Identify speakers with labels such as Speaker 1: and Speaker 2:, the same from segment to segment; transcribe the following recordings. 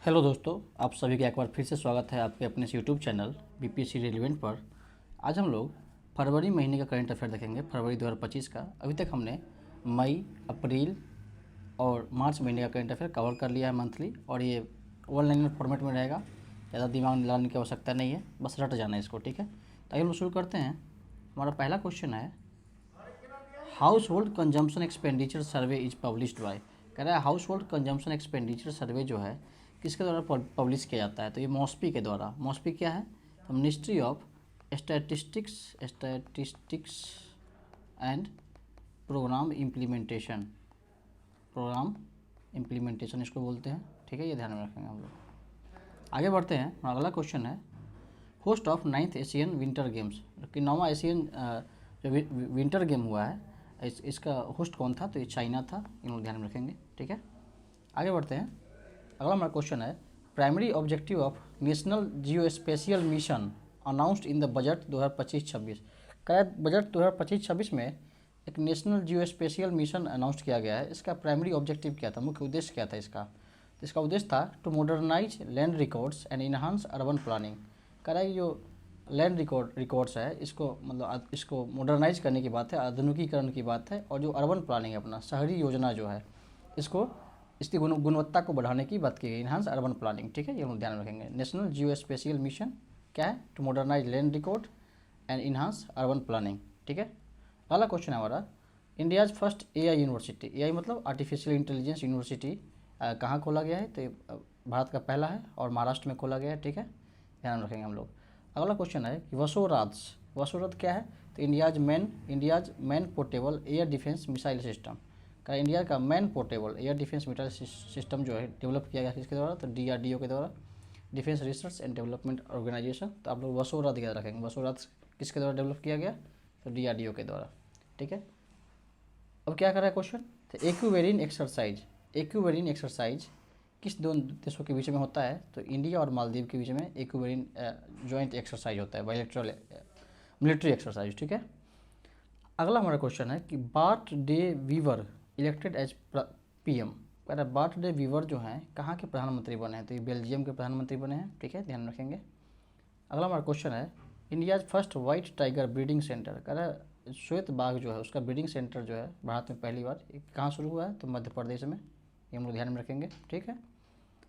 Speaker 1: Hello दोस्तों, आप सभी का एक बार फिर से स्वागत है आपके अपने इस यूट्यूब चैनल बीपीएससी रेलिवेंट पर। आज हम लोग फरवरी महीने का करंट अफेयर देखेंगे, फरवरी 2025 का। अभी तक हमने मई, अप्रैल और मार्च महीने का करंट अफेयर कवर कर लिया है मंथली, और ये वन लाइनर फॉर्मेट में रहेगा। ज़्यादा दिमाग लगाने की आवश्यकता नहीं है, बस रट जाना है इसको, ठीक है। तो आइए हम शुरू करते हैं। हमारा पहला क्वेश्चन है, house hold consumption expenditure survey is published by. कह रहा है हाउस होल्ड कंजम्पशन एक्सपेंडिचर सर्वे जो है किसके द्वारा पब्लिश किया जाता है, तो ये मॉस्पी के द्वारा। मॉस्पी क्या है, तो ministry of statistics and programme implementation इसको बोलते हैं, ठीक है। ये ध्यान में रखेंगे हम लोग। आगे बढ़ते हैं। हमारा अगला क्वेश्चन है, host of 9th Asian winter games, कि 9वां एशियन जो विंटर गेम हुआ है इसका होस्ट कौन था, तो ये चाइना था। इन लोग ध्यान में रखेंगे, ठीक है। आगे बढ़ते हैं। अगला हमारा क्वेश्चन है, primary objective of national geospatial mission announced in the budget 2025-26। क्या बजट 2025-26 में एक national geospatial mission announce किया गया है। इसका प्राइमरी ऑब्जेक्टिव क्या था, मुख्य उद्देश्य क्या था इसका, तो इसका उद्देश्य था to modernise land records and enhance urban planning. कह रहा है जो लैंड रिकॉर्ड्स है इसको मतलब इसको मॉडर्नाइज करने की बात है, आधुनिकीकरण की बात है, और जो अर्बन प्लानिंग है अपना शहरी योजना जो है इसको इसकी गुणवत्ता को बढ़ाने की बात की गई, इन्हांस अर्बन प्लानिंग, ठीक है। ये हम ध्यान रखेंगे। नेशनल जियो स्पेशियल मिशन क्या है, to modernise land record and enhance urban planning, ठीक है। अगला क्वेश्चन है हमारा, India's first AI university, AI मतलब आर्टिफिशियल इंटेलिजेंस यूनिवर्सिटी कहाँ खोला गया है, तो ये भारत का पहला है और महाराष्ट्र में खोला गया है, ठीक है। ध्यान रखेंगे हम लोग। अगला क्वेश्चन है कि वसोरथ क्या है, तो India's man portable air defence missile system का इंडिया का man portable air defence missile system जो है डेवलप किया गया किसके द्वारा, तो डीआरडीओ के द्वारा, defence research and development organisation. तो आप लोग वसोरथ याद रखेंगे, वसोरथ किसके द्वारा डेवलप किया गया, तो डीआरडीओ के द्वारा, ठीक है। अब क्या कर रहा है क्वेश्चन, तो एक्यूवेरिन एक्सरसाइज किस दोनों देशों के बीच में होता है, तो इंडिया और मालदीव के बीच में एक्यूवेरिन जॉइंट एक्सरसाइज होता है, बायलैटरल मिलिट्री एक्सरसाइज, ठीक है। अगला हमारा क्वेश्चन है कि Bart De Wever elected as PM. कह रहा है बार्ट डे वीवर जो हैं कहाँ के प्रधानमंत्री बने हैं, तो ये बेल्जियम के प्रधानमंत्री बने हैं, ठीक है। ध्यान रखेंगे। अगला हमारा क्वेश्चन है, India's first white tiger breeding centre. कह रहा है श्वेत बाघ जो है उसका ब्रीडिंग सेंटर जो है भारत में पहली बार कहाँ शुरू हुआ है, तो मध्य प्रदेश में। ये हम लोग ध्यान में रखेंगे, ठीक है।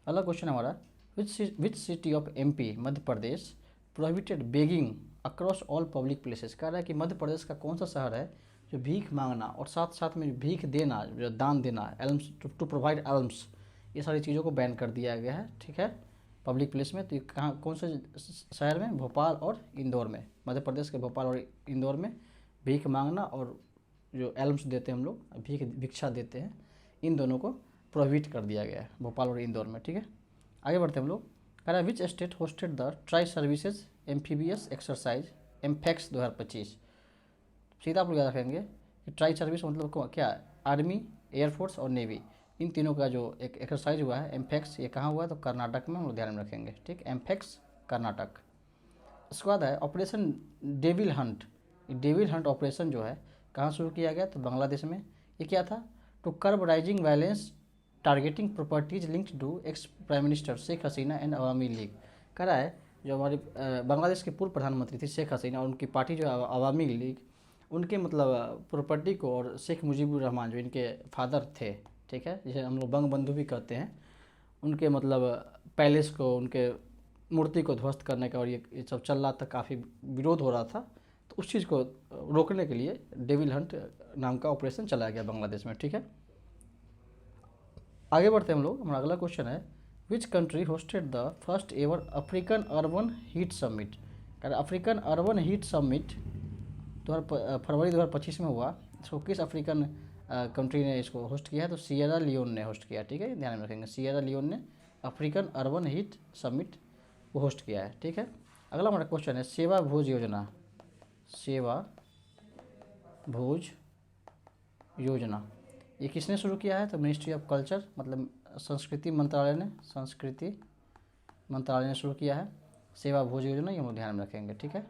Speaker 1: अगला क्वेश्चन हमारा, which city of MP Madhya Pradesh prohibited begging across all public places. कह रहा है कि मध्य प्रदेश का कौन सा शहर है जो भीख मांगना और साथ साथ में भीख देना, जो दान देना, एल्म्स टू प्रोवाइड एल्म्स, ये सारी चीज़ों को बैन कर दिया गया है, ठीक है, पब्लिक प्लेस में। तो ये कहाँ कौन से शहर में, भोपाल और इंदौर में, मध्य प्रदेश के भोपाल और इंदौर में भीख मांगना और जो एल्म्स देते हैं हम लोग, भिक्षा देते हैं, इन दोनों को प्रोहिबिट कर दिया गया है भोपाल और इंदौर में, ठीक है। आगे बढ़ते हैं हम लोग। कह रहा है which state hosted the tri services amphibious exercise AMPHEX 2025। सीधा आप लोग याद रखेंगे कि ट्राई सर्विस मतलब क्या है, आर्मी, एयरफोर्स और नेवी, इन तीनों का जो एक एक्सरसाइज हुआ है एमफेक्स, ये कहाँ हुआ है, तो कर्नाटक में हम लोग ध्यान में रखेंगे, ठीक। एमफेक्स कर्नाटक। उसके बाद है operation devil Hunt. Devil Hunt operation जो है कहाँ शुरू किया गया, तो बांग्लादेश में। ये क्या था, to curb rising violence targeting properties linked to ex prime minister Sheikh Hasina and Awami League. कह रहा है जो हमारी बांग्लादेश के पूर्व प्रधानमंत्री थी शेख हसीना और उनकी पार्टी जो अवामी लीग, उनके मतलब प्रॉपर्टी को, और शेख मुजीबुर रहमान जो इनके फादर थे, ठीक है, जिसे हम लोग बंग बंधु भी कहते हैं, उनके मतलब पैलेस को, उनके मूर्ति को ध्वस्त करने का और ये सब चल रहा था, काफ़ी विरोध हो रहा था। तो उस चीज़ को रोकने के लिए डेविल हंट नाम का ऑपरेशन चलाया गया बांग्लादेश में, ठीक है। आगे बढ़ते हैं हम लोग। हमारा अगला क्वेश्चन है, which country hosted the first ever African urban heat summit. African urban heat summit फरवरी 2025 में हुआ। इसको किस अफ्रीकन कंट्री ने इसको होस्ट किया है, तो सियरा लियोन ने होस्ट किया, ठीक है। ध्यान में रखेंगे, सियरा लियोन ने अफ्रीकन अर्बन हीट समिट को होस्ट किया है, ठीक है। अगला हमारा क्वेश्चन है, सेवा भोज योजना। सेवा भोज योजना ये किसने शुरू किया है, तो मिनिस्ट्री ऑफ कल्चर मतलब संस्कृति मंत्रालय ने शुरू किया है सेवा भोज योजना। ये हम ध्यान में रखेंगे, ठीक है।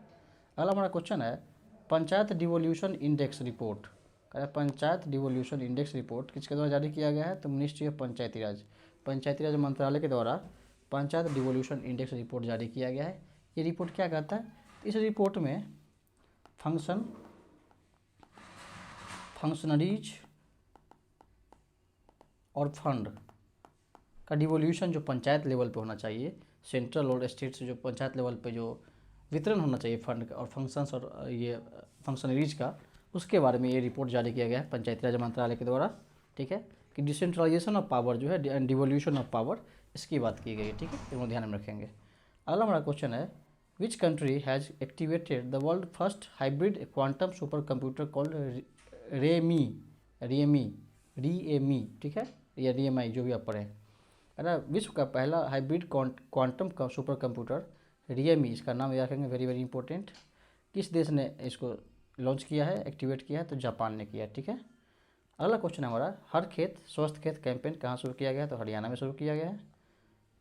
Speaker 1: अगला हमारा क्वेश्चन है, panchayat devolution index report. Panchayat devolution index report किसके द्वारा जारी किया गया है, तो मिनिस्ट्री ऑफ पंचायती राज मंत्रालय के द्वारा पंचायत डिवोल्यूशन इंडेक्स रिपोर्ट जारी किया गया है। ये रिपोर्ट क्या कहता है? इस रिपोर्ट में फंक्शनरीज और फंड का डिवोल्यूशन जो पंचायत लेवल पे होना चाहिए, सेंट्रल और स्टेट से जो पंचायत लेवल पे जो वितरण होना चाहिए फंड का और फंक्शंस और ये फंक्शनरीज का, उसके बारे में ये रिपोर्ट जारी किया गया है पंचायती राज मंत्रालय के द्वारा। ठीक है, कि डिसेंट्रलाइजेशन ऑफ पावर जो है एंड डिवोल्यूशन ऑफ पावर, इसकी बात की गई है। ठीक है, इसको ध्यान में रखेंगे। अगला हमारा क्वेश्चन है, which country has activated the world first hybrid quantum super computer called Reimei. ठीक है, या रीएमआई, जो भी आप पढ़ें, है ना। विश्व का पहला हाइब्रिड क्वांटम का सुपर कंप्यूटर रीएमई, इसका नाम याद रखेंगे, वेरी वेरी इंपॉर्टेंट। किस देश ने इसको लॉन्च किया है, एक्टिवेट किया है? तो जापान ने किया। ठीक है, अगला क्वेश्चन है हमारा, हर खेत स्वस्थ खेत कैंपेन कहाँ शुरू किया गया है? तो हरियाणा में शुरू किया गया है।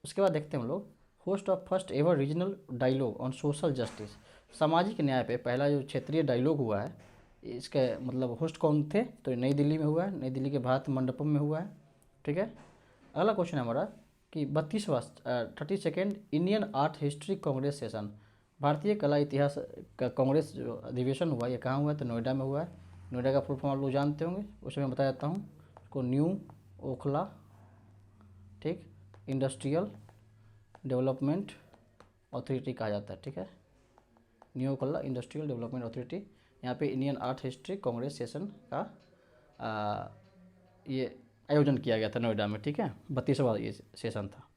Speaker 1: उसके बाद देखते हैं हम लोग, host of first ever regional dialogue on social justice, सामाजिक न्याय पे पहला जो क्षेत्रीय डायलॉग हुआ है, इसके मतलब होस्ट कौन थे? तो नई दिल्ली में हुआ है, नई दिल्ली के भारत मंडपम में हुआ है। ठीक है, अगला क्वेश्चन है हमारा कि 32वां 32nd Indian art history Congress session, भारतीय कला इतिहास का कांग्रेस जो अधिवेशन हुआ, ये कहाँ हुआ है? तो नोएडा में हुआ है। नोएडा का फुल फॉर्म आप लोग जानते होंगे, उसे मैं बता देता हूँ, इसको न्यू ओखला, ठीक, इंडस्ट्रियल डेवलपमेंट अथॉरिटी कहा जाता है। ठीक है, new Okhla industrial development authority, यहाँ पे Indian art history Congress session का ये आयोजन किया गया था नोएडा में। ठीक है, 32वां ये सेशन था।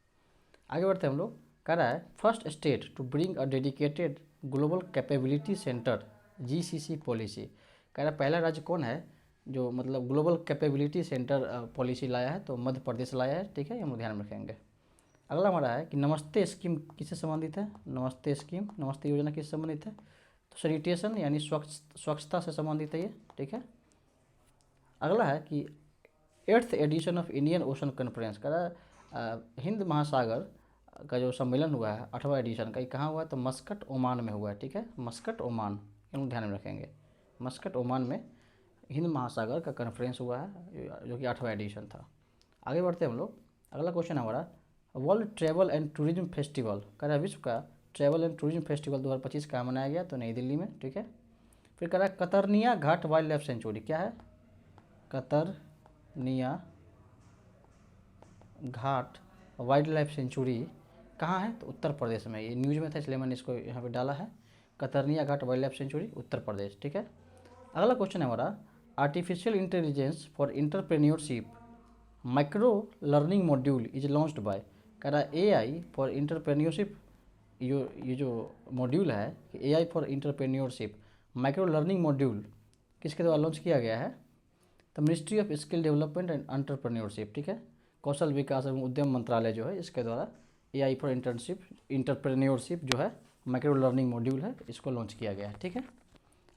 Speaker 1: आगे बढ़ते हम लोग, कह रहा है first state to bring a dedicated global capability centre GCC policy, कह रहा है पहला राज्य कौन है जो मतलब ग्लोबल कैपेबिलिटी सेंटर पॉलिसी लाया है? तो मध्य प्रदेश लाया है। ठीक है, हम ध्यान में रखेंगे। अगला हमारा है कि नमस्ते स्कीम किससे संबंधित है? नमस्ते स्कीम, नमस्ते योजना किससे संबंधित है? तो सैनिटेशन यानी स्वच्छता से संबंधित है ये। ठीक है, अगला है कि 8th edition of Indian Ocean Conference, का हिंद महासागर का जो सम्मेलन हुआ है 8वां एडिशन का, ये कहाँ हुआ है? तो मस्कट ओमान में हुआ है। ठीक है, मस्कट ओमान, हम ध्यान में रखेंगे, मस्कट ओमान में हिंद महासागर का कॉन्फ्रेंस हुआ है जो कि 8वां एडिशन था। आगे बढ़ते हैं हम लोग, अगला क्वेश्चन हमारा, world travel and tourism festival, कह रहा है विश्व का ट्रैवल एंड टूरिज्म फेस्टिवल 2025 कहाँ मनाया गया? तो नई दिल्ली में। ठीक है, फिर कह रहा है कतरनिया घाट वाइल्ड लाइफ सेंचुरी, क्या है? कतरनिया घाट वाइल्ड लाइफ सेंचुरी कहाँ है? तो उत्तर प्रदेश में। ये न्यूज़ में था इसलिए मैंने इसको यहाँ पे डाला है, कतरनिया घाट wild life sanctuary Uttar Pradesh. ठीक है, अगला क्वेश्चन है हमारा, artificial intelligence for entrepreneurship micro learning module is launched by, कह रहा है एआई फॉर इंटरप्रेन्योरशिप, ये जो मॉड्यूल है AI for entrepreneurship micro learning module किसके द्वारा लॉन्च किया गया है? तो ministry of skill development and entrepreneurship. ठीक है, कौशल विकास एवं उद्यम मंत्रालय जो है, इसके द्वारा एआई फॉर इंटरप्रेन्योरशिप जो है माइक्रो लर्निंग मॉड्यूल है, इसको लॉन्च किया गया है। ठीक है,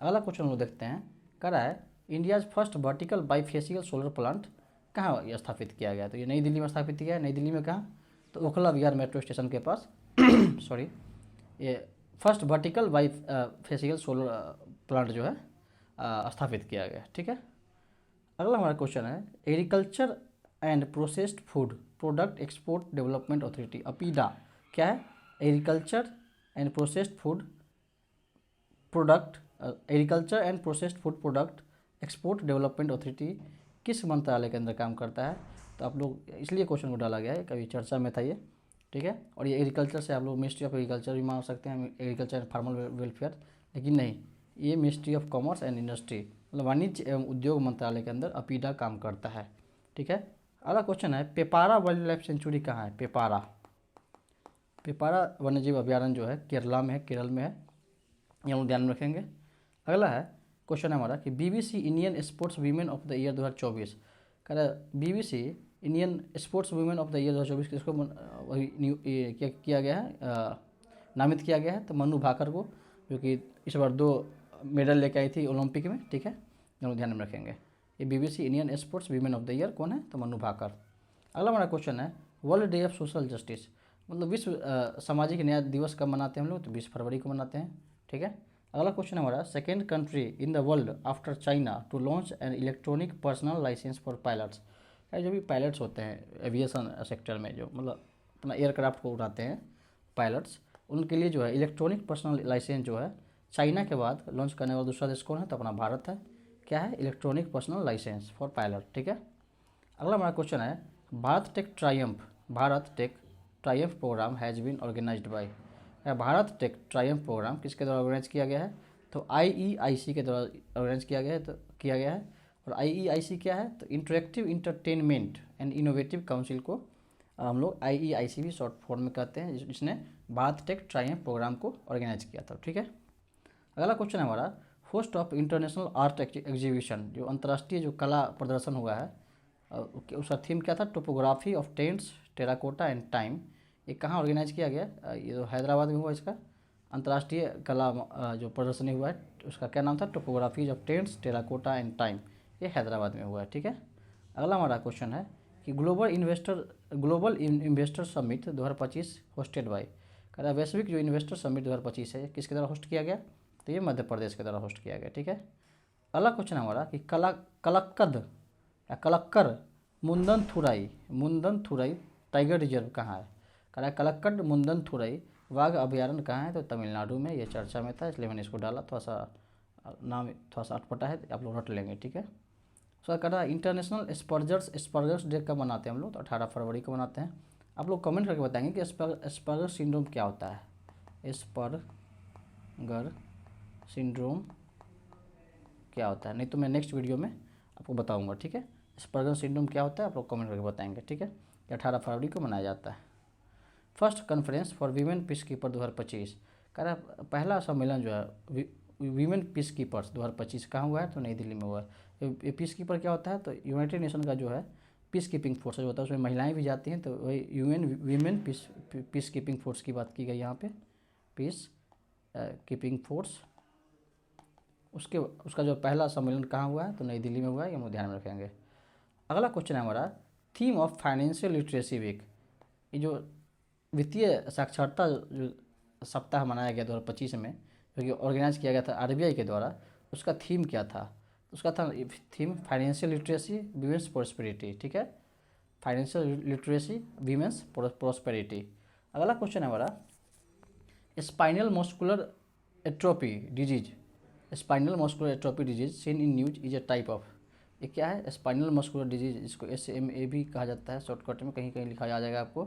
Speaker 1: अगला क्वेश्चन हम देखते हैं, कह रहा है India's first vertical bifacial solar plant कहाँ स्थापित किया गया? तो ये नई दिल्ली में स्थापित किया है। नई दिल्ली में कहाँ? तो ओखला विहार मेट्रो स्टेशन के पास सॉरी, ये first vertical bifacial solar plant जो है स्थापित किया गया। ठीक है, अगला हमारा क्वेश्चन है, agriculture and processed food product export development authority, APEDA, क्या है? Agriculture and processed food product, agriculture and processed food product export development authority किस मंत्रालय के अंदर काम करता है? तो आप लोग इसलिए क्वेश्चन को डाला गया है, कभी चर्चा में था ये। ठीक है, और ये एग्रीकल्चर से आप लोग मिनिस्ट्री ऑफ एग्रीकल्चर भी मान सकते हैं, एग्रीकल्चर एंड फार्मर वेलफेयर, लेकिन नहीं, ये ministry of commerce and industry मतलब वाणिज्य एवं उद्योग मंत्रालय के अंदर अपीडा काम करता है। ठीक है, अगला क्वेश्चन है, पेपारा वाइल्ड लाइफ सेंचुरी कहाँ है? पेपारा वन्यजीव अभ्यारण्य जो है केरला में है, केरल में है, ये हम लोग ध्यान में रखेंगे। अगला है क्वेश्चन है हमारा कि BBC Indian sports women of the year 2024, कह रहा है BBC Indian sports women of the year 2024 किसको वही क्या किया गया है, नामित किया गया है? तो मनु भाकर को, जो कि इस बार 2 मेडल लेके आई थी ओलंपिक में। ठीक है, दोनों ध्यान में रखेंगे। ये BBC Indian sports women of the year कौन है? तो मनु भाकर। अगला हमारा क्वेश्चन है, world day of social justice मतलब विश्व सामाजिक न्याय दिवस कब मनाते हैं हम लोग? तो 20 फरवरी को मनाते हैं। ठीक है, अगला क्वेश्चन हमारा, second country in the world after China to launch an electronic personal licence for pilots, जो भी पायलट्स होते हैं एविएशन सेक्टर में, जो मतलब अपना एयरक्राफ्ट को उड़ाते हैं पायलट्स, उनके लिए जो है इलेक्ट्रॉनिक पर्सनल लाइसेंस जो है चाइना के बाद लॉन्च करने वाला दूसरा देश कौन है? तो अपना भारत है। क्या है? Electronic personal licence for pilot. ठीक है। अगला हमारा क्वेश्चन है Bharat tech triumph programme has been organised by. Bharat tech triumph programme किसके द्वारा ऑर्गेनाइज किया गया है? तो IEIC के द्वारा ऑर्गेनाइज किया गया है। और IEIC क्या है? तो interactive entertainment and innovative council को हम लोग IEIC भी शॉर्ट फॉर्म में कहते हैं, जिसने भारत टेक ट्रायम्फ प्रोग्राम को ऑर्गेनाइज किया था। ठीक है। अगला क्वेश्चन है हमारा host of international art exhibition, जो अंतर्राष्ट्रीय जो कला प्रदर्शन हुआ है उसका थीम क्या था? Topography of tents terracotta and time. ये कहाँ ऑर्गेनाइज किया गया? ये तो हैदराबाद में हुआ। इसका अंतर्राष्ट्रीय कला जो प्रदर्शनी हुआ है उसका क्या नाम था? Topographies of tents terracotta and time. ये हैदराबाद में हुआ है। ठीक है। अगला हमारा क्वेश्चन है कि global investor summit 2025 hosted by. कह रहा है वैश्विक जो इन्वेस्टर समिट 2025 है किसके द्वारा होस्ट किया गया? तो ये मध्य प्रदेश के द्वारा होस्ट किया गया। ठीक है। अगला क्वेश्चन है हमारा कि कलक्कर मुंदनथुरई टाइगर रिजर्व कहाँ है? कह रहा है कलक्कड मुंदनथुरई वाघ अभयारण्य कहाँ है? तो तमिलनाडु में। ये चर्चा में था इसलिए मैंने इसको डाला, थोड़ा सा नाम थोड़ा सा अटपटा है, आप लोग रट लेंगे। ठीक है। सो कह रहा है इंटरनेशनल एस्पर्गस डे कब मनाते हैं हम लोग? तो 18 फरवरी को मनाते हैं। आप लोग कमेंट करके बताएंगे कि एस्पर्गस सिंड्रोम क्या होता है। एस्पर्गर सिंड्रोम क्या होता है? नहीं तो मैं नेक्स्ट वीडियो में आपको बताऊंगा। ठीक है। एस्पर्गर सिंड्रोम क्या होता है आप लोग कमेंट करके बताएंगे। ठीक है। 18 फरवरी को मनाया जाता है। First conference for women piece keeper 2025। कह रहा है पहला सम्मेलन जो है वीमेन पीस कीपर्स 2025 कहाँ हुआ है? तो नई दिल्ली में हुआ है। ये पीस कीपर क्या होता है? तो यूनाइटेड नेशन का जो है पीस कीपिंग फोर्स जो होता है उसमें महिलाएं भी जाती हैं, तो वही वीमेन पीस कीपिंग फोर्स की बात की गई यहाँ पे, पीस कीपिंग फोर्स। उसका जो पहला सम्मेलन कहाँ हुआ है? तो नई दिल्ली में हुआ है। ये हम ध्यान में रखेंगे। अगला क्वेश्चन है हमारा theme of financial literacy week. ये जो वित्तीय साक्षरता जो सप्ताह मनाया गया 2025 में, जो कि ऑर्गेनाइज किया गया था RBI के द्वारा, उसका थीम क्या था? उसका था theme financial literacy women's prosperity. ठीक है। Financial literacy women's prosperity. अगला क्वेश्चन है हमारा spinal muscular atrophy disease. Spinal muscular atrophy disease seen in news is a type of. ये क्या है? स्पाइनल मस्कुलर डिजीज, इसको SMA भी कहा जाता है शॉर्टकट में, कहीं कहीं लिखा आ जाएगा आपको।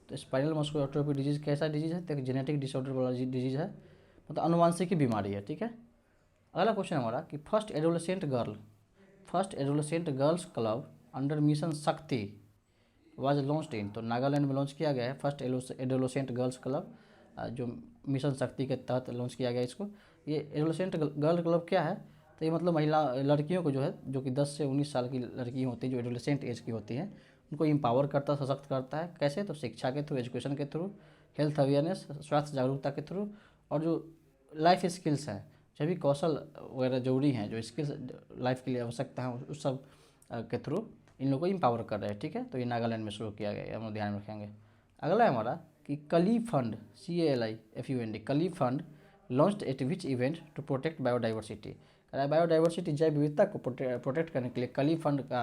Speaker 1: तो स्पाइनल मस्कुलर एट्रोफी डिजीज कैसा डिजीज है? तो एक जेनेटिक डिसऑर्डर वाला डिजीज है, मतलब अनुवांशिक बीमारी है। ठीक है। अगला क्वेश्चन हमारा कि first adolescent girls club under mission शक्ति वाज लॉन्च्ड इन। तो नागालैंड में लॉन्च किया गया है फर्स्ट एडोलेसेंट गर्ल्स क्लब, जो मिशन शक्ति के तहत लॉन्च किया गया इसको। ये एडोलेसेंट गर्ल क्लब क्या है? तो ये मतलब लड़कियों को जो है, जो कि 10 से 19 साल की लड़की होती हैं, जो एडोलेसेंट एज की होती हैं, उनको एम्पावर करता है, सशक्त करता है। कैसे? तो शिक्षा के थ्रू, एजुकेशन के थ्रू, हेल्थ अवेयरनेस, स्वास्थ्य जागरूकता के थ्रू, और जो लाइफ स्किल्स हैं, जो भी कौशल वगैरह जरूरी हैं, जो स्किल्स लाइफ के लिए आवश्यकता है, उस सब के थ्रू इन लोगों को एम्पावर कर रहे हैं। ठीक है। तो ये नागालैंड में शुरू किया गया है, हम लोग ध्यान में रखेंगे। अगला है हमारा कि Cali fund CALIFUND Cali fund launched at which event to protect biodiversity. Biodiversity जैव विविधता को प्रोटेक्ट करने के लिए कली फंड का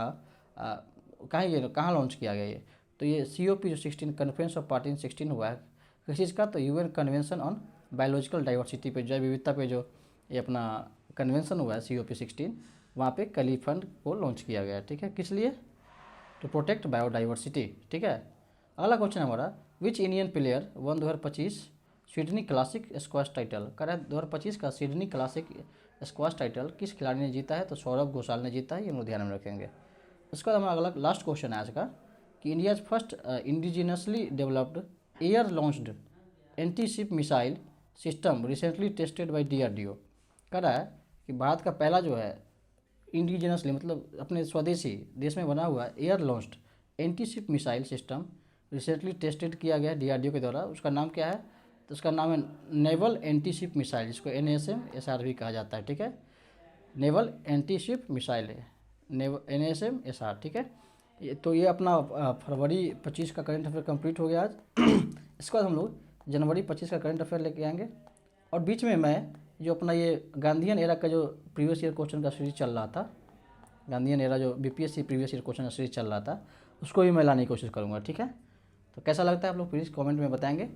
Speaker 1: कहाँ लॉन्च किया गया ये? तो ये COP जो 16 कॉन्फ्रेंस ऑफ पार्टी 16 हुआ है किस चीज़ का? तो UN convention on biological diversity पे, जैव विविधता पे जो ये अपना कन्वेंशन हुआ है COP 16, वहाँ पे कली फंड को लॉन्च किया गया है। ठीक है। किस लिए? To protect biodiversity. ठीक है। अगला क्वेश्चन हमारा which Indian player won 2025 Sydney classic squash title. कह रहा है 2025 का सिडनी क्लासिक स्क्वैश टाइटल किस खिलाड़ी ने जीता है? तो सौरभ घोषाल ने जीता है। ये हम ध्यान में रखेंगे। उसके बाद हमारा अगला लास्ट क्वेश्चन है आज का कि India's first indigenously developed air launched anti ship missile system recently tested by DRDO। कह रहा है कि भारत का पहला जो है इंडिजिनसली, मतलब अपने स्वदेशी देश में बना हुआ air launched anti ship missile system recently tested किया गया DRDO के द्वारा। उसका नाम क्या है? तो उसका नाम है नेवल एंटी शिप मिसाइल, जिसको NASM-SR भी कहा जाता है। ठीक है। नेवल एंटी शिप मिसाइल है, NASM-SR। ठीक है। तो ये अपना फरवरी 25 का करंट अफेयर कंप्लीट हो गया आज। इसके बाद हम लोग जनवरी 25 का करंट अफेयर लेके आएंगे, और बीच में मैं जो अपना ये गांधीयन एरा का जो प्रीवियस ईयर क्वेश्चन का सीरीज चल रहा था, गांधीयन एरा जो BPSC प्रीवियस ईयर क्वेश्चन का सीरीज चल रहा था, उसको भी मैं लाने की कोशिश करूँगा। ठीक है। तो कैसा लगता है आप लोग प्लीज़ कमेंट में बताएंगे।